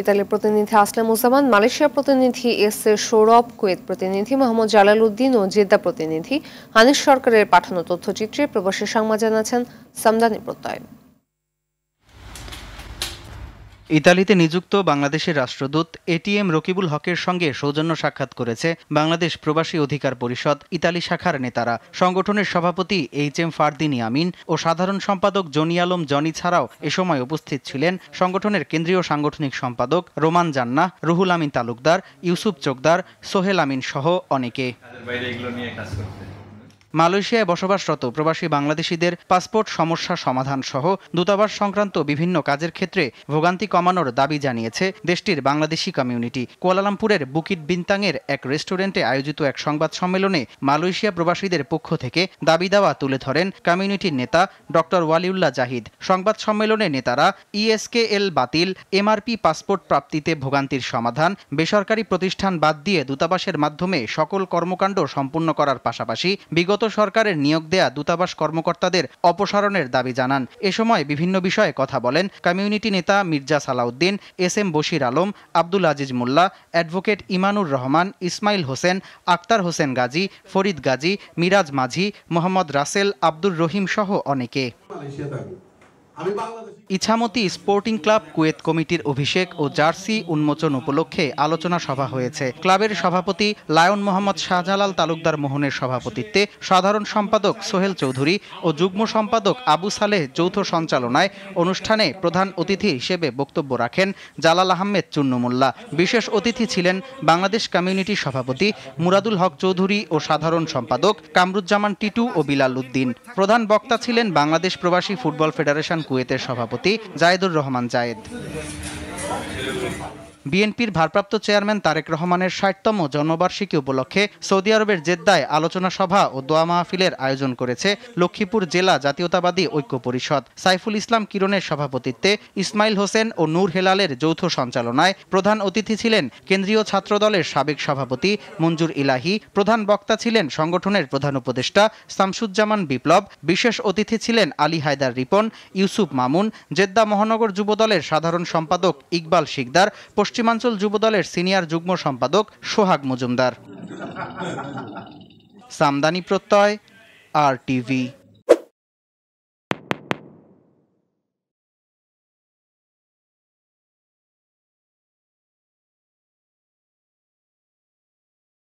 ইতালির প্রতিনিধি আসলামুজ্জামান, মালয়েশিয়া প্রতিনিধি এস এ সৌরভ, কুয়েত প্রতিনিধি মোহাম্মদ জালাল উদ্দিন ও জেদ্দা প্রতিনিধি হানিফ সরকারের পাঠানো তথ্যচিত্রে প্রবাসী সংবাদ জানাচ্ছেন সামদানি প্রত্যয়। ইতালিতে নিযুক্ত বাংলাদেশের রাষ্ট্রদূত এটিএম রকিবুল হকের সঙ্গে সৌজন্য সাক্ষাৎ করেছে বাংলাদেশ প্রবাসী অধিকার পরিষদ ইতালি শাখার নেতারা। সংগঠনের সভাপতি এইচ.এম. ফারদিনী আমিন ও সাধারণ সম্পাদক জনি আলম জনি ছাড়াও এ সময় উপস্থিত ছিলেন সংগঠনের কেন্দ্রীয় সাংগঠনিক সম্পাদক রোমান জান্নাহ, রুহুল আমিন তালুকদার, ইউসুফ চোকদার, সোহেল আমিন সহ অনেকে। মালয়েশিয়ায় বসবাসরত প্রবাসী বাংলাদেশিদের পাসপোর্ট সমস্যা সমাধান সহ দূতাবাস সংক্রান্ত বিভিন্ন কাজের ক্ষেত্রে ভোগান্তি কমানোর দাবি জানিয়েছে দেশটির বাংলাদেশি কমিউনিটি। কুয়ালালামপুরের বুকিট বিন্তাংয়ের এক রেস্টুরেন্টে আয়োজিত এক সংবাদ সম্মেলনে মালয়েশিয়া প্রবাসীদের পক্ষ থেকে দাবি দাওয়া তুলে ধরেন কমিউনিটির নেতা ডক্টর ওয়ালিউল্লাহ জাহিদ। সংবাদ সম্মেলনে নেতারা ইএসকেএল বাতিল, এমআরপি পাসপোর্ট প্রাপ্তিতে ভোগান্তির সমাধান, বেসরকারি প্রতিষ্ঠান বাদ দিয়ে দূতাবাসের মাধ্যমে সকল কর্মকাণ্ড সম্পূর্ণ করার পাশাপাশি বিগত সরকারের নিয়োগ দেয়া দূতাবাস কর্মকর্তাদের অপসারণের দাবি জানান। এ সময় বিভিন্ন বিষয়ে কথা বলেন কমিউনিটি নেতা মির্জা সালাউদ্দিন, এস.এম. বশির আলম, আব্দুল আজিজ মোল্লা, অ্যাডভোকেট ইমানুর রহমান, ইসমাইল হোসেন, আক্তার হোসেন গাজী, ফরিদ গাজী, মিরাজ মাঝি, মোহাম্মদ রাসেল, আব্দুর রহিম সহ অনেকে। ইছামতি স্পোর্টিং ক্লাব কুয়েত কমিটির অভিষেক ও জার্সি উন্মোচন উপলক্ষে আলোচনা সভা হয়েছে। ক্লাবের সভাপতি লায়ন মোহাম্মদ শাহজালাল তালুকদার মোহনের সভাপতিত্বে সাধারণ সম্পাদক সোহেল চৌধুরী ও যুগ্ম সম্পাদক আবু সালেহ যৌথ সঞ্চালনায় অনুষ্ঠানে প্রধান অতিথি হিসেবে বক্তব্য রাখেন জালাল আহমেদ চুন্নুমুল্লাহ। বিশেষ অতিথি ছিলেন বাংলাদেশ কমিউনিটি সভাপতি মুরাদুল হক চৌধুরী ও সাধারণ সম্পাদক কামরুজ্জামান টিটু ও বিলাল উদ্দিন। প্রধান বক্তা ছিলেন বাংলাদেশ প্রবাসী ফুটবল ফেডারেশন কুয়েতের সভাপতি জায়েদুর রহমান জায়েদ। বিএনপির ভারপ্রাপ্ত চেয়ারম্যান তারেক রহমানের ৬০তম জন্মবার্ষিকী উপলক্ষে সৌদি আরবের জেদ্দায় আলোচনা সভা ও দোয়া মাহফিলের আয়োজন করেছে লক্ষ্মীপুর জেলা জাতীয়তাবাদী ঐক্য পরিষদ। সাইফুল ইসলাম কিরণের সভাপতিত্বে ইসমাইল হোসেন ও নূর হেলালের যৌথ সঞ্চালনায় প্রধান অতিথি ছিলেন কেন্দ্রীয় ছাত্রদলের সাবেক সভাপতি মঞ্জুর ইলাহি। প্রধান বক্তা ছিলেন সংগঠনের প্রধান উপদেষ্টা শামসুজ্জামান বিপ্লব। বিশেষ অতিথি ছিলেন আলী হায়দার রিপন, ইউসুফ মামুন, জেদ্দা মহানগর যুবদলের সাধারণ সম্পাদক ইকবাল শিকদার, পশ্চিমাঞ্চল যুবদলের সিনিয়র যুগ্ম সম্পাদক সোহাগ মজুমদার। সামদানি প্রত্যয়, RTV।